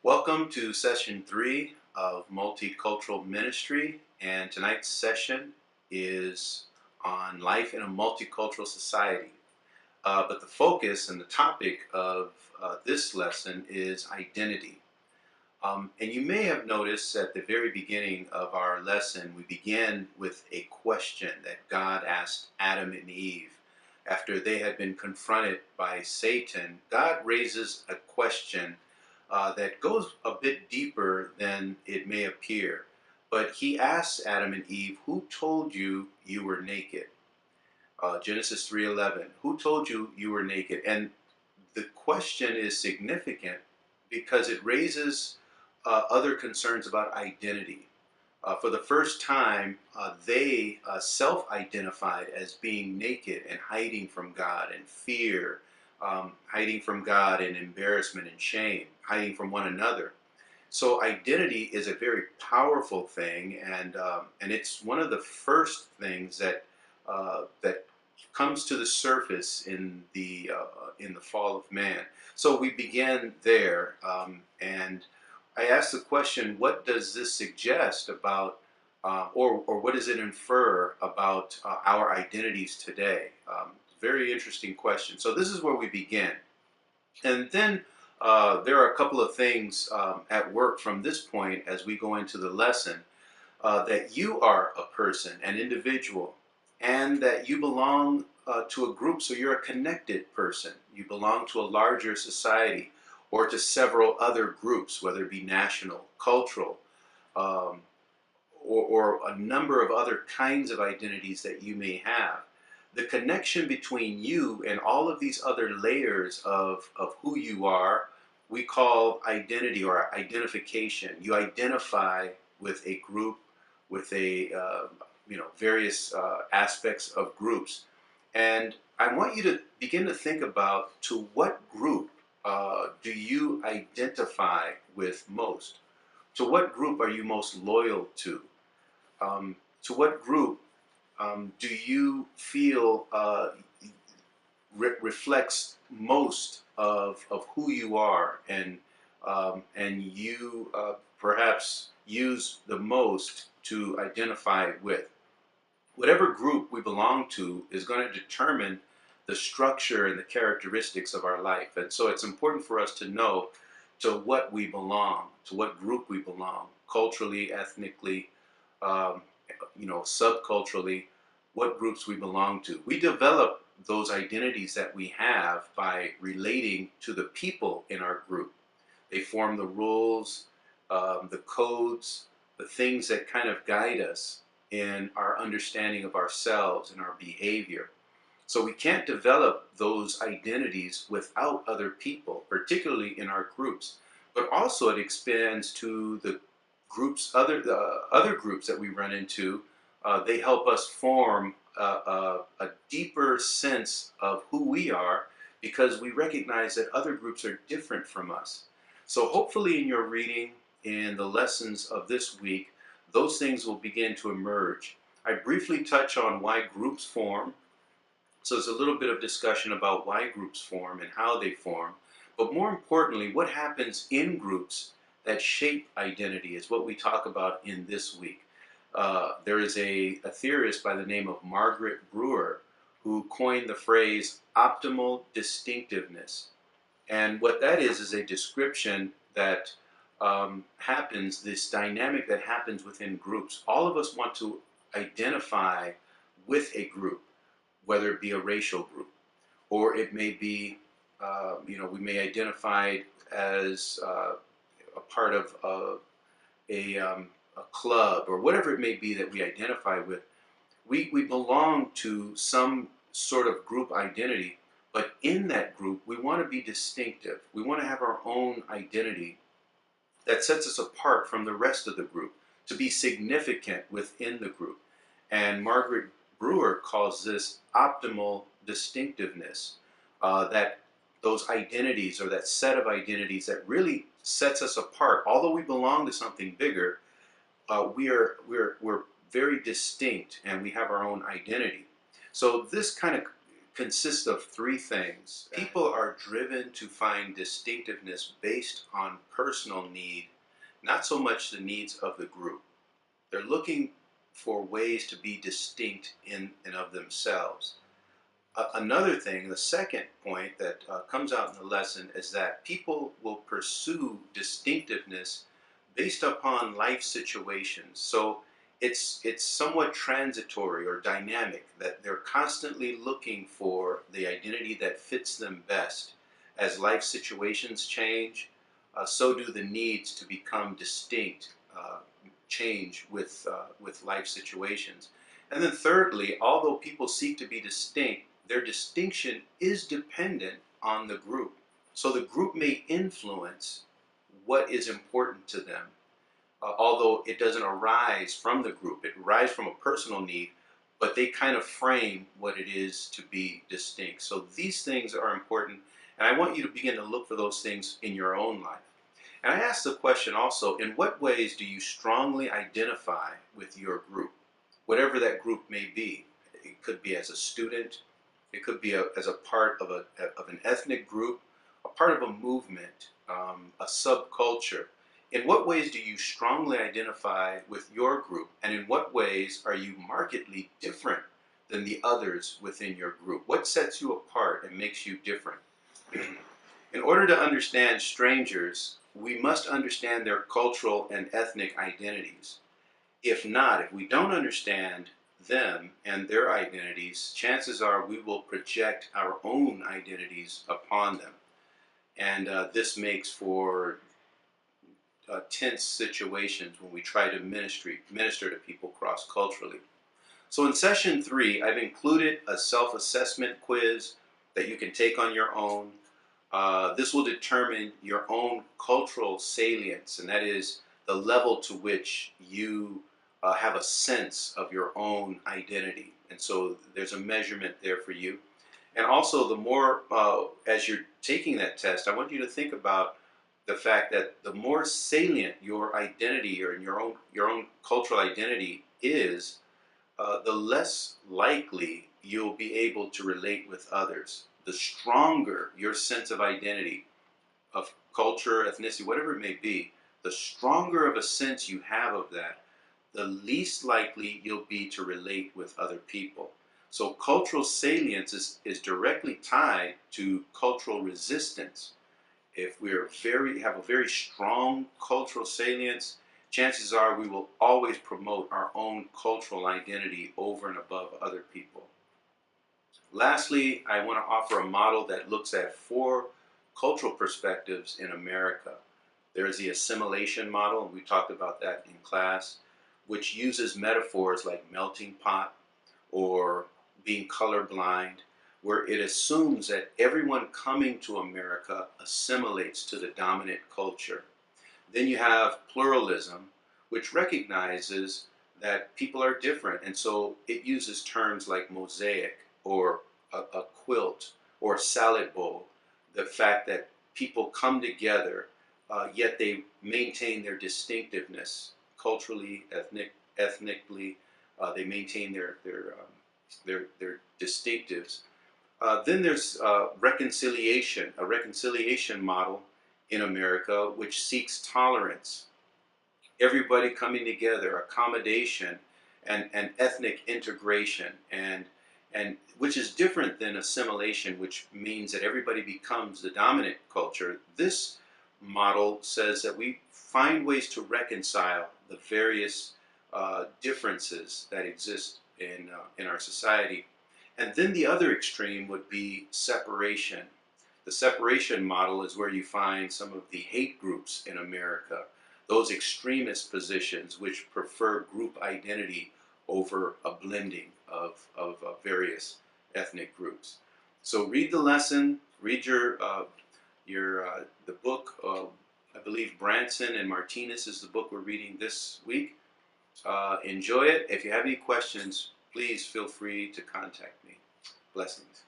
Welcome to session 3 of Multicultural Ministry, and tonight's session is on life in a multicultural society. But the focus and the topic of this lesson is identity. And you may have noticed at the very beginning of our lesson, we began with a question that God asked Adam and Eve. After they had been confronted by Satan, God raises a question that goes a bit deeper than it may appear. But he asks Adam and Eve, "Who told you you were naked?" Genesis 3:11. Who told you you were naked? And the question is significant because it raises other concerns about identity. For the first time, they self-identified as being naked and hiding from God and fear, hiding from God and embarrassment and shame, hiding from one another. So identity is a very powerful thing, and it's one of the first things that comes to the surface in the fall of man. So we began there, and I asked the question: what does this suggest about, or what does it infer about our identities today? Very interesting question. So this is where we begin. And then there are a couple of things at work from this point as we go into the lesson, that you are a person, an individual, and that you belong to a group. So you're a connected person. You belong to a larger society or to several other groups, whether it be national, cultural, um, or a number of other kinds of identities that you may have. The connection between you and all of these other layers of who you are, we call identity or identification. You identify with a group, with various aspects of groups. And I want you to begin to think about, to what group do you identify with most? To what group are you most loyal to? To what group do you feel reflects most of who you are, and you perhaps use the most to identify with? Whatever group we belong to is going to determine the structure and the characteristics of our life. And so it's important for us to know to what we belong, to what group we belong, culturally, ethnically, um, subculturally, what groups we belong to. We develop those identities that we have by relating to the people in our group. They form the rules, the codes, the things that kind of guide us in our understanding of ourselves and our behavior. So we can't develop those identities without other people, particularly in our groups. But also it expands to the other groups that we run into. They help us form a deeper sense of who we are, because we recognize that other groups are different from us. So hopefully in your reading, in the lessons of this week, those things will begin to emerge. I briefly touch on why groups form. So there's a little bit of discussion about why groups form and how they form. But more importantly, what happens in groups that shape identity is what we talk about in this week. There is a theorist by the name of Margaret Brewer who coined the phrase optimal distinctiveness. And what that is a description that happens, this dynamic that happens within groups. All of us want to identify with a group, whether it be a racial group, or it may be, we may identify as a part of a club, or whatever it may be that we identify with. We belong to some sort of group identity, but in that group, we want to be distinctive. We want to have our own identity that sets us apart from the rest of the group, to be significant within the group. And Margaret Brewer calls this optimal distinctiveness, that those identities, or that set of identities that really sets us apart. Although we belong to something bigger, we're very distinct, and we have our own identity. So this kind of consists of three things. People are driven to find distinctiveness based on personal need, not so much the needs of the group. They're looking for ways to be distinct in and of themselves. Another thing, the second point that comes out in the lesson is that people will pursue distinctiveness based upon life situations. So it's somewhat transitory or dynamic, that they're constantly looking for the identity that fits them best. As life situations change, so do the needs to become distinct change with life situations. And then thirdly, although people seek to be distinct, their distinction is dependent on the group. So the group may influence what is important to them, although it doesn't arise from the group. It arises from a personal need, but they kind of frame what it is to be distinct. So these things are important, and I want you to begin to look for those things in your own life. And I asked the question also, in what ways do you strongly identify with your group? Whatever that group may be. It could be as a student, it could be as a part of an ethnic group, a part of a movement, a subculture. In what ways do you strongly identify with your group, and in what ways are you markedly different than the others within your group? What sets you apart and makes you different? In order to understand strangers, we must understand their cultural and ethnic identities. If not, if we don't understand them and their identities, chances are we will project our own identities upon them. And this makes for tense situations when we try to minister to people cross-culturally. So in session 3, I've included a self-assessment quiz that you can take on your own. This will determine your own cultural salience, and that is the level to which you have a sense of your own identity. And so there's a measurement there for you. And also, the more, as you're taking that test, I want you to think about the fact that the more salient your identity or your own cultural identity is, the less likely you'll be able to relate with others. The stronger your sense of identity, of culture, ethnicity, whatever it may be, the stronger of a sense you have of that, the least likely you'll be to relate with other people. So cultural salience is directly tied to cultural resistance. If we have a very strong cultural salience, chances are we will always promote our own cultural identity over and above other people. Lastly, I want to offer a model that looks at 4 cultural perspectives in America. There is the assimilation model, and we talked about that in class, which uses metaphors like melting pot or being colorblind, where it assumes that everyone coming to America assimilates to the dominant culture. Then you have pluralism, which recognizes that people are different, and so it uses terms like mosaic or a quilt or salad bowl. The fact that people come together, yet they maintain their distinctiveness culturally, ethnically. They maintain their distinctives. Then there's reconciliation, a reconciliation model in America which seeks tolerance, everybody coming together, accommodation, and ethnic integration, and which is different than assimilation, which means that everybody becomes the dominant culture. This model says that we find ways to reconcile the various differences that exist in our society. And then the other extreme would be separation. The separation model is where you find some of the hate groups in America, those extremist positions which prefer group identity over a blending of various ethnic groups. So read the lesson, read the book. I believe Branson and Martinez is the book we're reading this week. Enjoy it. If you have any questions, please feel free to contact me. Blessings.